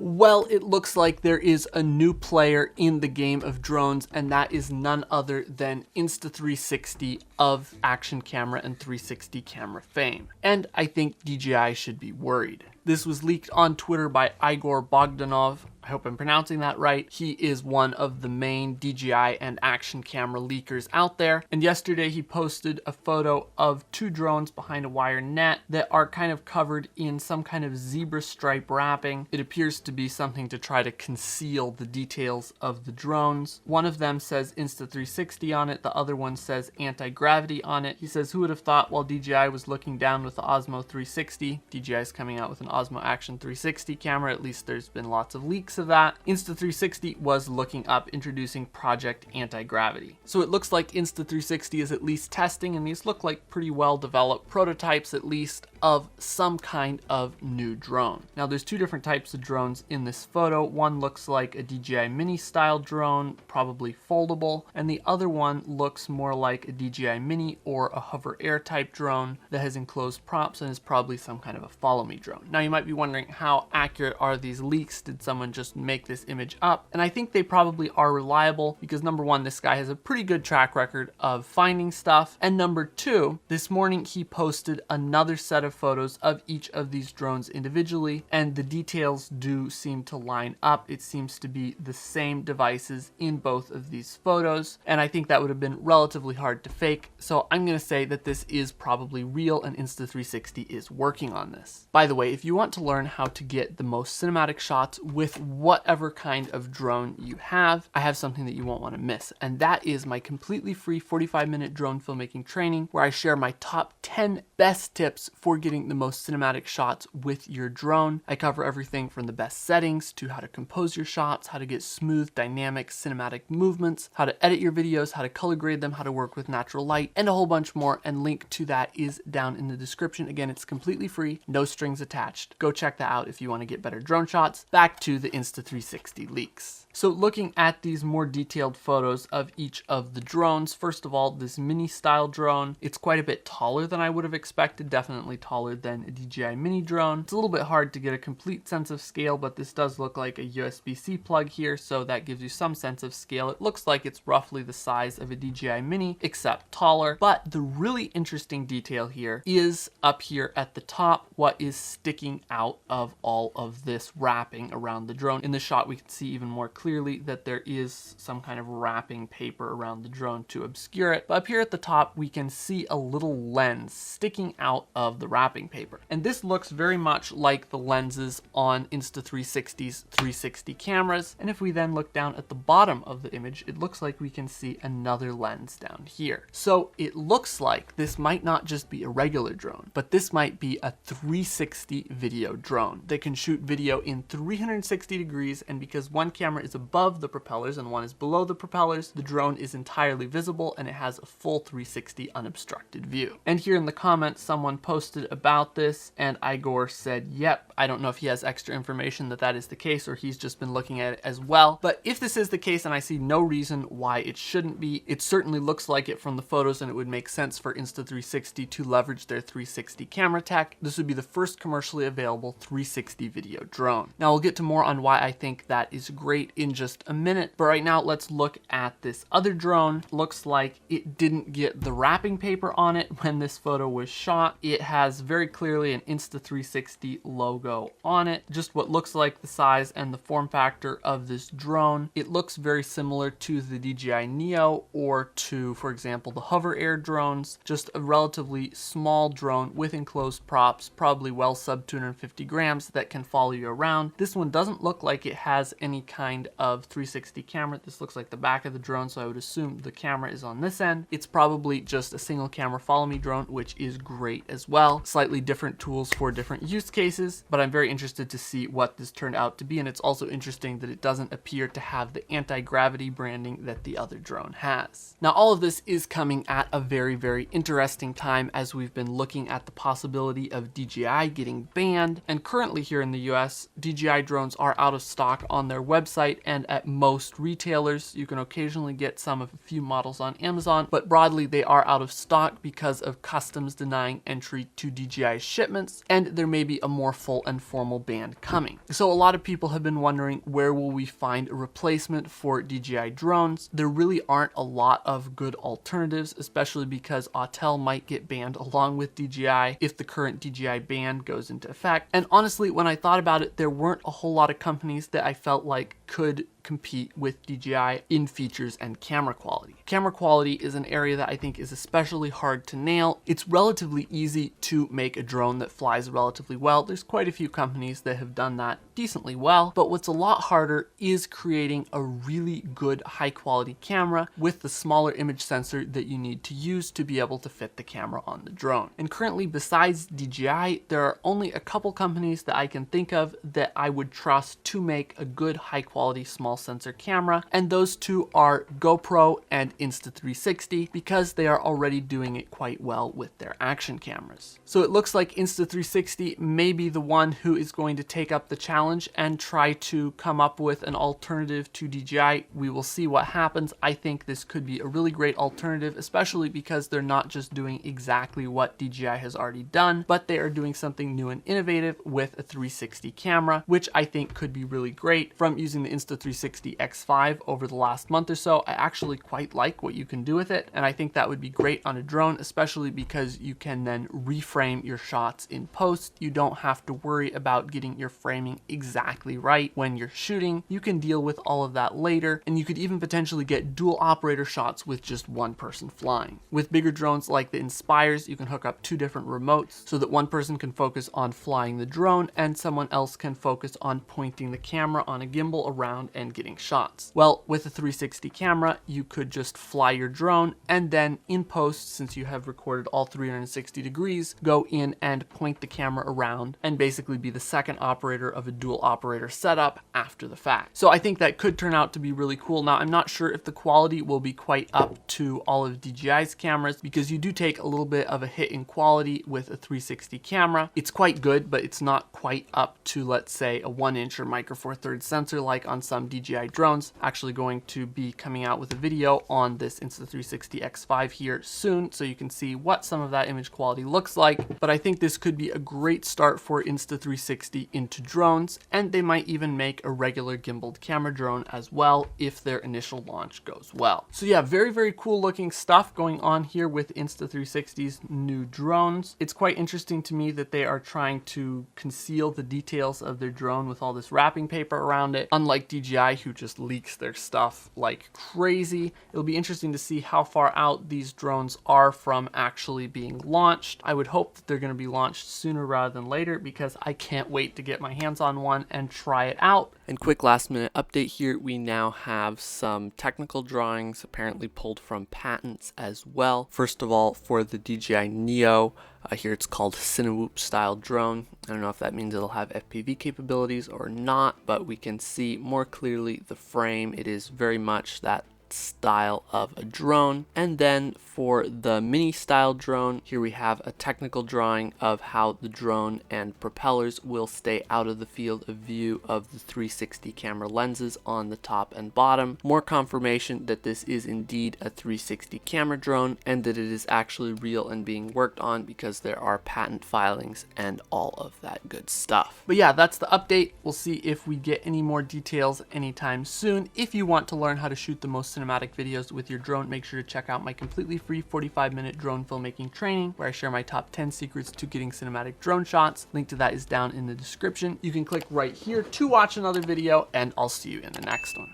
Well, it looks like there is a new player in the game of drones, and that is none other than Insta360 of action camera and 360 camera fame. And I think DJI should be worried. This was leaked on Twitter by Igor Bogdanov. I hope I'm pronouncing that right. He is one of the main DJI and action camera leakers out there. And yesterday he posted a photo of two drones behind a wire net that are kind of covered in some kind of zebra stripe wrapping. It appears to be something to try to conceal the details of the drones. One of them says Insta360 on it. The other one says anti-gravity on it. He says, who would have thought while DJI was looking down with the Osmo 360, DJI is coming out with an Osmo Action 360 camera. At least there's been lots of leaks of that. Insta360 was looking up introducing Project Anti-Gravity. So it looks like Insta360 is at least testing, and these look like pretty well developed prototypes at least of some kind of new drone. Now there's two different types of drones in this photo. One looks like a DJI Mini style drone, probably foldable, and the other one looks more like a DJI Mini or a Hover Air type drone that has enclosed props and is probably some kind of a follow me drone. Now you might be wondering, how accurate are these leaks? Did someone just make this image up? And I think they probably are reliable because number one, this guy has a pretty good track record of finding stuff, and number two, this morning he posted another set of photos of each of these drones individually, and the details do seem to line up. It seems to be the same devices in both of these photos, and I think that would have been relatively hard to fake. So I'm going to say that this is probably real, and Insta360 is working on this. By the way, if you want to learn how to get the most cinematic shots with whatever kind of drone you have, I have something that you won't want to miss, and that is my completely free 45-minute drone filmmaking training, where I share my top 10 best tips for getting the most cinematic shots with your drone. I cover everything from the best settings to how to compose your shots, how to get smooth, dynamic, cinematic movements, how to edit your videos, how to color grade them, how to work with natural light, and a whole bunch more, and link to that is down in the description. Again, it's completely free, no strings attached. Go check that out if you want to get better drone shots. Back to the Insta360 leaks. So looking at these more detailed photos of each of the drones, first of all, this mini style drone, it's quite a bit taller than I would have expected, definitely taller than a DJI Mini drone. It's a little bit hard to get a complete sense of scale, but this does look like a USB-C plug here, so that gives you some sense of scale. It looks like it's roughly the size of a DJI Mini, except taller. But the really interesting detail here is up here at the top, what is sticking out of all of this wrapping around the drone. In the shot, we can see even more clearly that there is some kind of wrapping paper around the drone to obscure it. But up here at the top, we can see a little lens sticking out of the wrapping paper. And this looks very much like the lenses on Insta360's 360 cameras. And if we then look down at the bottom of the image, it looks like we can see another lens down here. So it looks like this might not just be a regular drone, but this might be a 360 video drone that can shoot video in 360 degrees. And because one camera is above the propellers and one is below the propellers, the drone is entirely visible and it has a full 360 unobstructed view. And here in the comments, someone posted about this, and Igor said, yep, I don't know if he has extra information that is the case, or he's just been looking at it as well. But if this is the case, and I see no reason why it shouldn't be, it certainly looks like it from the photos, and it would make sense for Insta360 to leverage their 360 camera tech. This would be the first commercially available 360 video drone. Now we'll get to more on why I think that is great in just a minute, but right now let's look at this other drone. Looks like it didn't get the wrapping paper on it when this photo was shot. It has very clearly an Insta360 logo on it, just what looks like the size and the form factor of this drone. It looks very similar to the DJI Neo or to, for example, the Hover Air drones, just a relatively small drone with enclosed props, probably well sub 250 grams, that can follow you around. This one doesn't look like it has any kind of 360 camera. This looks like the back of the drone, so I would assume the camera is on this end. It's probably just a single camera follow me drone, which is great as well. Slightly different tools for different use cases, but I'm very interested to see what this turned out to be. And it's also interesting that it doesn't appear to have the anti-gravity branding that the other drone has. Now, all of this is coming at a very, very interesting time as we've been looking at the possibility of DJI getting banned. And currently here in the US, DJI drones are out of stock on their website and at most retailers. You can occasionally get some of a few models on Amazon, but broadly they are out of stock because of customs denying entry to DJI shipments, and there may be a more full and formal ban coming. So a lot of people have been wondering, where will we find a replacement for DJI drones? There really aren't a lot of good alternatives, especially because Autel might get banned along with DJI if the current DJI ban goes into effect. And honestly, when I thought about it, there weren't a whole lot of companies that I felt like could compete with DJI in features and camera quality. Camera quality is an area that I think is especially hard to nail. It's relatively easy to make a drone that flies relatively well. There's quite a few companies that have done that decently well, but what's a lot harder is creating a really good high quality camera with the smaller image sensor that you need to use to be able to fit the camera on the drone. And currently, besides DJI, there are only a couple companies that I can think of that I would trust to make a good high quality small sensor camera, and those two are GoPro and Insta360 because they are already doing it quite well with their action cameras. So it looks like Insta360 may be the one who is going to take up the challenge and try to come up with an alternative to DJI. We will see what happens. I think this could be a really great alternative, especially because they're not just doing exactly what DJI has already done, but they are doing something new and innovative with a 360 camera, which I think could be really great. From using the Insta360 X5 over the last month or so, I actually quite like what you can do with it, and I think that would be great on a drone, especially because you can then reframe your shots in post. You don't have to worry about getting your framing exactly right when you're shooting. You can deal with all of that later, and you could even potentially get dual operator shots with just one person flying. With bigger drones like the Inspires, you can hook up two different remotes so that one person can focus on flying the drone and someone else can focus on pointing the camera on a gimbal around and getting shots. Well, with a 360 camera, you could just fly your drone and then in post, since you have recorded all 360 degrees, go in and point the camera around and basically be the second operator of a dual operator setup after the fact. So I think that could turn out to be really cool. Now, I'm not sure if the quality will be quite up to all of DJI's cameras because you do take a little bit of a hit in quality with a 360 camera. It's quite good, but it's not quite up to, let's say, a 1" or Micro Four Thirds sensor like on some DJI drones. Actually going to be coming out with a video on this Insta360 X5 here soon, so you can see what some of that image quality looks like. But I think this could be a great start for Insta360 into drones, and they might even make a regular gimbaled camera drone as well if their initial launch goes well. So yeah, very, very cool looking stuff going on here with Insta360's new drones. It's quite interesting to me that they are trying to conceal the details of their drone with all this wrapping paper around it, unlike DJI, who just leaks their stuff like crazy. It'll be interesting to see how far out these drones are from actually being launched. I would hope that they're going to be launched sooner rather than later because I can't wait to get my hands on one and try it out. And quick last minute update here, we now have some technical drawings apparently pulled from patents as well. First of all, for the DJI Neo, here it's called Cinewhoop style drone. I don't know if that means it'll have FPV capabilities or not, but we can see more clearly the frame. It is very much that style of a drone. And then for the mini style drone, here we have a technical drawing of how the drone and propellers will stay out of the field of view of the 360 camera lenses on the top and bottom. More confirmation that this is indeed a 360 camera drone and that it is actually real and being worked on because there are patent filings and all of that good stuff. But yeah, that's the update. We'll see if we get any more details anytime soon. If you want to learn how to shoot the most cinematic videos with your drone, make sure to check out my completely free 45-minute drone filmmaking training where I share my top 10 secrets to getting cinematic drone shots. Link to that is down in the description. You can click right here to watch another video, and I'll see you in the next one.